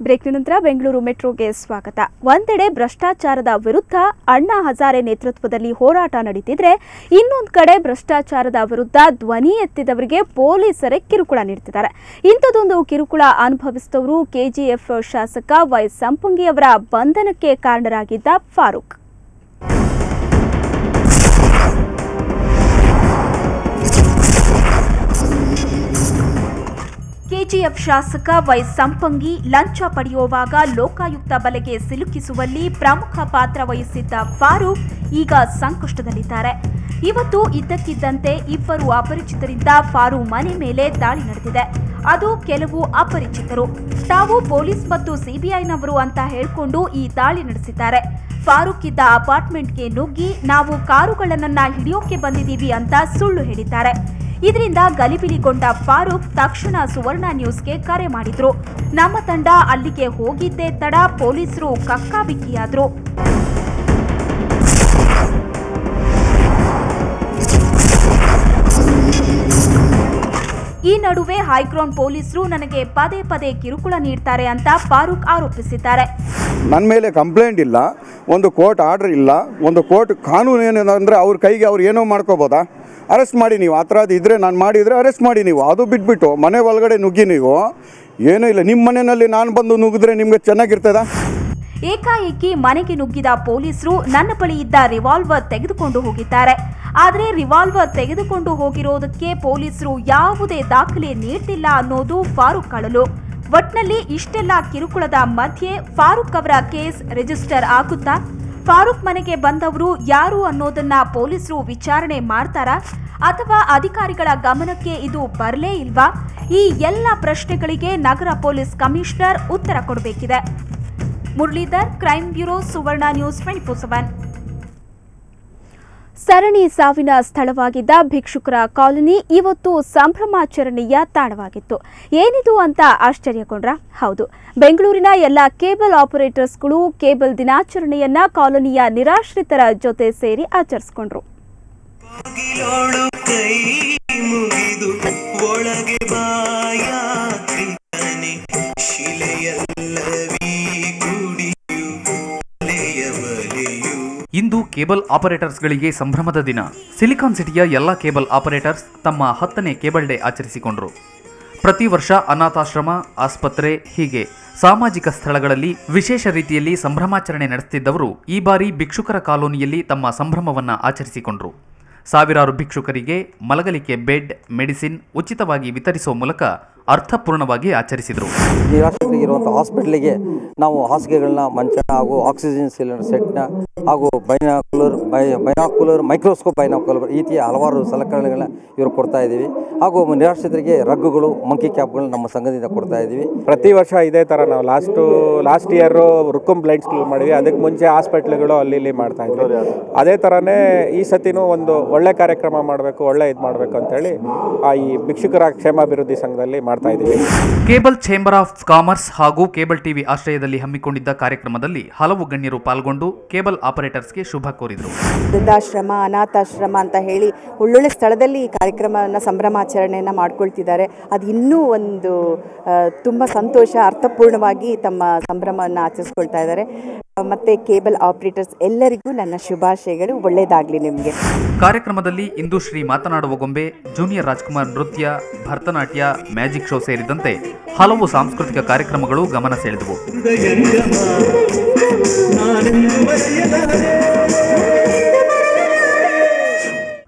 Break ನಂತರ ಬೆಂಗಳೂರು ಮೆಟ್ರೋಗೆ ಸ್ವಾಗತ. ಒಂದೆಡೆ ಭ್ರಷ್ಟಾಚಾರದ ವಿರುದ್ಧ ಅಣ್ಣಾ ಹಜಾರೆ ನೇತೃತ್ವದಲ್ಲಿ ಹೋರಾಟ ನಡೆದಿದ್ರೆ, ಇನ್ನೊಂದು ಕಡೆ ಭ್ರಷ್ಟಾಚಾರದ ವಿರುದ್ಧ ಧ್ವನಿ ಎತ್ತಿದವರಿಗೆ ಪೊಲೀಸರೇ ಕಿರುಕುಳ ನೀಡುತ್ತಿದ್ದಾರೆ. ಇಂಥದೊಂದು ಕಿರುಕುಳ ಅನುಭವಿಸಿದವರು ಕೆಜಿಎಫ್ ಶಾಸಕ ವೈ ಸಂಪಂಗಿ ಅವರ ಬಂಧನಕ್ಕೆ ಕಾರಣರಾಗಿದ್ದ ಫಾರೂಕ್. ಕೆಜಿಎಫ್ ಶಾಸಕ ವೈ ಸಂಪಂಗಿ ಲಂಚ ಪಡೆಯುವಾಗ ಲೋಕಾಯುಕ್ತ ಬಲೆಗೆ ಸಿಲುಕಿಸುವಲ್ಲಿ ಪ್ರಮುಖ ಪಾತ್ರ ವಹಿಸಿದ್ದ ಫಾರೂಕ್ ಈಗ ಸಂಕಷ್ಟದಲ್ಲಿದ್ದಾರೆ. ಇವತ್ತು ಇದ್ದಕ್ಕಿದ್ದಂತೆ ಇಬ್ಬರು ಅಪರಿಚಿತರಿಂದ ಫಾರೂಕ್ ಮನೆ ಮೇಲೆ ದಾಳಿ ನಡೆದಿದೆ. ಅದು ಕೆಲವು ಅಪರಿಚಿತರು ತಾವು ಪೊಲೀಸ್ ಮತ್ತು ಸಿಬಿಐನವರು ಅಂತ ಹೇಳಿಕೊಂಡು ಈ ದಾಳಿ ನಡೆಸಿದ್ದಾರೆ. ಫಾರೂಕ್ ಇದ್ದ ಅಪಾರ್ಟ್ಮೆಂಟ್ಗೆ ನುಗ್ಗಿ ನಾವು ಕಾರುಗಳನ್ನ ಹಿಡಿಯೋಕೆ ಬಂದಿದ್ದೀವಿ ಅಂತ ಸುಳ್ಳು ಹೇಳಿದ್ದಾರೆ. ಇದರಿಂದ ಗಲಿಬಿಲಿಗೊಂಡ ಫಾರೂಕ್ ತಕ್ಷಣ ಸುವರ್ಣ ನ್ಯೂಸ್ಗೆ ಕರೆ ಮಾಡಿದ್ರು. ನಮ್ಮ ತಂಡ ಅಲ್ಲಿಗೆ ಹೋಗಿದ್ದೇ ತಡ ಪೊಲೀಸರು ಕಕ್ಕಾಬಿಕ್ಕಿಯಾದ್ರು. ಈ ನಡುವೆ ಹೈಗ್ರೌಂಡ್ ಪೊಲೀಸರು ನನಗೆ ಪದೇ ಪದೇ ಕಿರುಕುಳ ನೀಡ್ತಾರೆ ಅಂತ ಫಾರೂಕ್ ಆರೋಪಿಸಿದ್ದಾರೆ. ನನ್ನ ಮೇಲೆ ಕಂಪ್ಲೇಂಟ್ ಇಲ್ಲ, ಒಂದು ಕೋರ್ಟ್ ಆರ್ಡರ್ ಇಲ್ಲ, ಒಂದು ಕೋರ್ಟ್ ಕಾನೂನು ಏನಂದ್ರೆ ಅವ್ರ ಕೈಗೆ ಅವ್ರು ಏನೋ ಮಾಡ್ಕೋಬೋದಾ? ಅರೆಸ್ಟ್ ಮಾಡಿ ನೀವು, ಆ ಥರದ್ದು ಇದ್ದರೆ ನಾನು ಮಾಡಿದರೆ ಅರೆಸ್ಟ್ ಮಾಡಿ ನೀವು. ಅದು ಬಿಟ್ಬಿಟ್ಟು ಮನೆ ಒಳಗಡೆ ನುಗ್ಗಿ ನೀವು ಏನೂ ಇಲ್ಲ, ನಿಮ್ಮ ಮನೆಯಲ್ಲಿ ನಾನು ಬಂದು ನುಗ್ಗಿದ್ರೆ ನಿಮಗೆ ಚೆನ್ನಾಗಿರ್ತದ? ಏಕಾಏಕಿ ಮನೆಗೆ ನುಗ್ಗಿದ ಪೊಲೀಸರು ನನ್ನ ಬಳಿ ಇದ್ದ ರಿವಾಲ್ವರ್ ತೆಗೆದುಕೊಂಡು ಹೋಗಿದ್ದಾರೆ. ಆದರೆ ರಿವಾಲ್ವರ್ ತೆಗೆದುಕೊಂಡು ಹೋಗಿರೋದಕ್ಕೆ ಪೊಲೀಸರು ಯಾವುದೇ ದಾಖಲೆ ನೀಡ್ತಿಲ್ಲ ಅನ್ನೋದು ಫಾರೂಕ್ ಅಳಲು. ಒಟ್ನಲ್ಲಿ ಇಷ್ಟೆಲ್ಲ ಕಿರುಕುಳದ ಮಧ್ಯೆ ಫಾರೂಕ್ ಅವರ ಕೇಸ್ ರಿಜಿಸ್ಟರ್ ಆಗುತ್ತಾ? ಫಾರೂಕ್ ಮನೆಗೆ ಬಂದವರು ಯಾರು ಅನ್ನೋದನ್ನ ಪೊಲೀಸರು ವಿಚಾರಣೆ ಮಾಡ್ತಾರಾ ಅಥವಾ ಅಧಿಕಾರಿಗಳ ಗಮನಕ್ಕೆ ಇದು ಬರಲೇ ಇಲ್ವಾ? ಈ ಎಲ್ಲ ಪ್ರಶ್ನೆಗಳಿಗೆ ನಗರ ಪೊಲೀಸ್ ಕಮಿಷನರ್ ಉತ್ತರ ಕೊಡಬೇಕಿದೆ. ಮುರಳೀಧರ್, ಕ್ರೈಮ್ ಬ್ಯೂರೋ, ಸುವರ್ಣ ನ್ಯೂಸ್ 24/7. ಸರಣಿ ಸಾವಿನ ಸ್ಥಳವಾಗಿದ್ದ ಭಿಕ್ಷುಕರ ಕಾಲೋನಿ ಇವತ್ತು ಸಂಭ್ರಮಾಚರಣೆಯ ತಾಣವಾಗಿತ್ತು. ಏನಿದು ಅಂತ ಆಶ್ಚರ್ಯಗೊಂಡ್ರ? ಹೌದು, ಬೆಂಗಳೂರಿನ ಎಲ್ಲ ಕೇಬಲ್ ಆಪರೇಟರ್ಸ್ಗಳು ಕೇಬಲ್ ದಿನಾಚರಣೆಯನ್ನ ಕಾಲೋನಿಯ ನಿರಾಶ್ರಿತರ ಜೊತೆ ಸೇರಿ ಆಚರಿಸಿಕೊಂಡ್ರು. ಇಂದು ಕೇಬಲ್ ಆಪರೇಟರ್ಸ್ಗಳಿಗೆ ಸಂಭ್ರಮದ ದಿನ. ಸಿಲಿಕಾನ್ ಸಿಟಿಯ ಎಲ್ಲ ಕೇಬಲ್ ಆಪರೇಟರ್ಸ್ ತಮ್ಮ 10ನೇ ಕೇಬಲ್ ಡೇ ಆಚರಿಸಿಕೊಂಡರು. ಪ್ರತಿ ವರ್ಷ ಅನಾಥಾಶ್ರಮ, ಆಸ್ಪತ್ರೆ ಹೀಗೆ ಸಾಮಾಜಿಕ ಸ್ಥಳಗಳಲ್ಲಿ ವಿಶೇಷ ರೀತಿಯಲ್ಲಿ ಸಂಭ್ರಮಾಚರಣೆ ನಡೆಸುತ್ತಿದ್ದವರು ಈ ಬಾರಿ ಭಿಕ್ಷುಕರ ಕಾಲೋನಿಯಲ್ಲಿ ತಮ್ಮ ಸಂಭ್ರಮವನ್ನು ಆಚರಿಸಿಕೊಂಡರು. ಸಾವಿರಾರು ಭಿಕ್ಷುಕರಿಗೆ ಮಲಗಲಿಕ್ಕೆ ಬೆಡ್, ಮೆಡಿಸಿನ್ ಉಚಿತವಾಗಿ ವಿತರಿಸುವ ಮೂಲಕ ಅರ್ಥಪೂರ್ಣವಾಗಿ ಆಚರಿಸಿದರು. ನಿರಾಶ್ರಿತರಿಗಿರುವಂಥ ಹಾಸ್ಪಿಟಲ್ಗೆ ನಾವು ಹಾಸಿಗೆಗಳನ್ನ, ಮಂಚ ಹಾಗೂ ಆಕ್ಸಿಜನ್ ಸಿಲಿಂಡರ್ ಸೆಟ್ನ ಹಾಗೂ ಬೈನಾಕ್ಯುಲರ್ ಮೈಕ್ರೋಸ್ಕೋಪ್ ಬೈನಾಕ್ಯುಲರ್ ಈ ರೀತಿಯ ಹಲವಾರು ಸಲಕರಣೆಗಳನ್ನ ಇವರು ಕೊಡ್ತಾ ಇದ್ದೀವಿ. ಹಾಗೂ ನಿರಾಶ್ರಿತರಿಗೆ ರಗ್ಗುಗಳು, ಮಂಕಿ ಕ್ಯಾಪ್ಗಳು ನಮ್ಮ ಸಂಘದಿಂದ ಕೊಡ್ತಾ ಇದ್ದೀವಿ. ಪ್ರತಿ ವರ್ಷ ಇದೇ ಥರ ನಾವು ಲಾಸ್ಟ್ ಇಯರು ರುಕುಂ ಬ್ಲೈಂಡ್ ಸ್ಕೂಲ್ ಮಾಡಿದ್ವಿ. ಅದಕ್ಕೆ ಮುಂಚೆ ಹಾಸ್ಪಿಟ್ಲ್ಗಳು ಅಲ್ಲಿ ಮಾಡ್ತಾ ಇದ್ವಿ. ಅದೇ ಥರನೇ ಈ ಸತಿನೂ ಒಂದು ಒಳ್ಳೆ ಕಾರ್ಯಕ್ರಮ ಮಾಡಬೇಕು, ಒಳ್ಳೆ ಇದು ಮಾಡಬೇಕು ಅಂತೇಳಿ ಈ ಭಿಕ್ಷುಕರ ಕ್ಷೇಮಾಭಿವೃದ್ಧಿ ಸಂಘದಲ್ಲಿ ಮಾಡ್ತಾ ಇದ್ದೀವಿ. ಕೇಬಲ್ ಚೇಂಬರ್ ಆಫ್ ಕಾಮರ್ಸ್ ಹಾಗೂ ಕೇಬಲ್ ಟಿವಿ ಆಶ್ರಯದಲ್ಲಿ ಹಮ್ಮಿಕೊಂಡಿದ್ದ ಕಾರ್ಯಕ್ರಮದಲ್ಲಿ ಹಲವು ಗಣ್ಯರು ಪಾಲ್ಗೊಂಡು ಕೇಬಲ್ ಆಪರೇಟರ್ಸ್ಗೆ ಶುಭ ಕೋರಿದರು. ವೃದ್ಧಾಶ್ರಮ, ಅನಾಥಾಶ್ರಮ ಅಂತ ಹೇಳಿ ಒಳ್ಳೊಳ್ಳೆ ಸ್ಥಳದಲ್ಲಿ ಈ ಕಾರ್ಯಕ್ರಮವನ್ನು ಸಂಭ್ರಮಾಚರಣೆಯನ್ನು ಮಾಡ್ಕೊಳ್ತಿದ್ದಾರೆ. ಅದು ಇನ್ನೂ ಒಂದು ತುಂಬ ಸಂತೋಷ, ಅರ್ಥಪೂರ್ಣವಾಗಿ ತಮ್ಮ ಸಂಭ್ರಮವನ್ನು ಆಚರಿಸ್ಕೊಳ್ತಾ ಇದ್ದಾರೆ. ಮತ್ತೆ ಕೇಬಲ್ ಆಪರೇಟರ್ಸ್ ಎಲ್ಲರಿಗೂ ನನ್ನ ಶುಭಾಶಯಗಳು. ಒಳ್ಳೆಯದಾಗಲಿ ನಿಮಗೆ. ಕಾರ್ಯಕ್ರಮದಲ್ಲಿ ಇಂದು ಶ್ರೀ ಮಾತನಾಡುವ ಗೊಂಬೆ, ಜೂನಿಯರ್ ರಾಜ್ಕುಮಾರ್ ನೃತ್ಯ, ಭರತನಾಟ್ಯ, ಮ್ಯಾಜಿಕ್ ಶೋ ಸೇರಿದಂತೆ ಹಲವು ಸಾಂಸ್ಕೃತಿಕ ಕಾರ್ಯಕ್ರಮಗಳು ಗಮನ ಸೆಳೆದವು.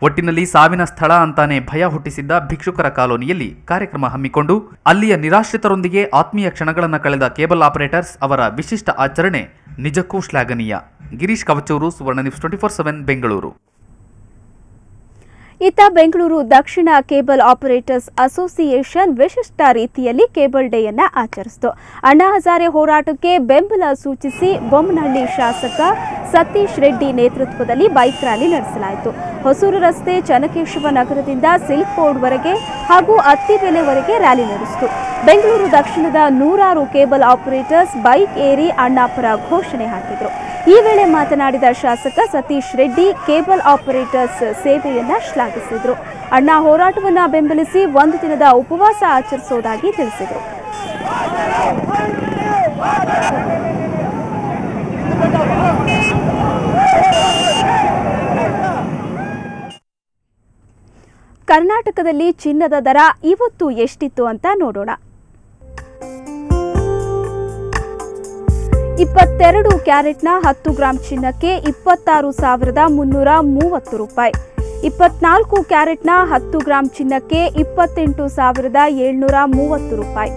ಒಟ್ಟಿನಲ್ಲಿ ಸಾವಿನ ಸ್ಥಳ ಅಂತಾನೆ ಭಯ ಹುಟ್ಟಿಸಿದ್ದ ಭಿಕ್ಷುಕರ ಕಾಲೋನಿಯಲ್ಲಿ ಕಾರ್ಯಕ್ರಮ ಹಮ್ಮಿಕೊಂಡು ಅಲ್ಲಿಯ ನಿರಾಶ್ರಿತರೊಂದಿಗೆ ಆತ್ಮೀಯ ಕ್ಷಣಗಳನ್ನು ಕಳೆದ ಕೇಬಲ್ ಆಪರೇಟರ್ಸ್ ಅವರ ವಿಶಿಷ್ಟ ಆಚರಣೆ ನಿಜಕ್ಕೂ ಶ್ಲಾಘನೀಯ. ಗಿರೀಶ್ ಕವಚೂರು, ಸುವರ್ಣ ನ್ಯೂಸ್ 24/7 ಬೆಂಗಳೂರು. ಇತ್ತ ಬೆಂಗಳೂರು ದಕ್ಷಿಣ ಕೇಬಲ್ ಆಪರೇಟರ್ಸ್ ಅಸೋಸಿಯೇಷನ್ ವಿಶಿಷ್ಟ ರೀತಿಯಲ್ಲಿ ಕೇಬಲ್ ಡೇಯನ್ನ ಆಚರಿಸಿತು. ಅಣ್ಣಾ ಹಜಾರೆ ಹೋರಾಟಕ್ಕೆ ಬೆಂಬಲ ಸೂಚಿಸಿ ಬೊಮ್ಮನಹಳ್ಳಿ ಶಾಸಕ ಸತೀಶ್ ರೆಡ್ಡಿ ನೇತೃತ್ವದಲ್ಲಿ ಬೈಕ್ ರ್ಯಾಲಿ ನಡೆಸಲಾಯಿತು. ಹೊಸೂರು ರಸ್ತೆ, ಚನ್ನಕೇಶವ ನಗರದಿಂದ ಸಿಲ್ಕ್ ಬೋರ್ಡ್ವರೆಗೆ ಹಾಗೂ ಅತ್ತಿಬೆಲೆವರೆಗೆ ರ್ಯಾಲಿ ನಡೆಸಿತು. ಬೆಂಗಳೂರು ದಕ್ಷಿಣದ ನೂರಾರು ಕೇಬಲ್ ಆಪರೇಟರ್ಸ್ ಬೈಕ್ ಏರಿ ಅಣ್ಣಾಪರ ಘೋಷಣೆ ಹಾಕಿದರು. ಈ ವೇಳೆ ಮಾತನಾಡಿದ ಶಾಸಕ ಸತೀಶ್ ರೆಡ್ಡಿ ಕೇಬಲ್ ಆಪರೇಟರ್ಸ್ ಸೇವೆಯನ್ನ ಶ್ಲಾಘಿಸಿದರು. ಅಣ್ಣಾ ಹೋರಾಟವನ್ನ ಬೆಂಬಲಿಸಿ 1 ದಿನದ ಉಪವಾಸ ಆಚರಿಸುವುದಾಗಿ ತಿಳಿಸಿದರು. ಕರ್ನಾಟಕದಲ್ಲಿ ಚಿನ್ನದ ದರ ಇವತ್ತು ಎಷ್ಟಿತ್ತು ಅಂತ ನೋಡೋಣ. 22 ಕ್ಯಾರೆಟ್ನ 10 ಗ್ರಾಂ ಚಿನ್ನಕ್ಕೆ 26,330 ರೂಪಾಯಿ. 24 ಕ್ಯಾರೆಟ್ನ 10 ಗ್ರಾಂ ಚಿನ್ನಕ್ಕೆ 28,730 ರೂಪಾಯಿ.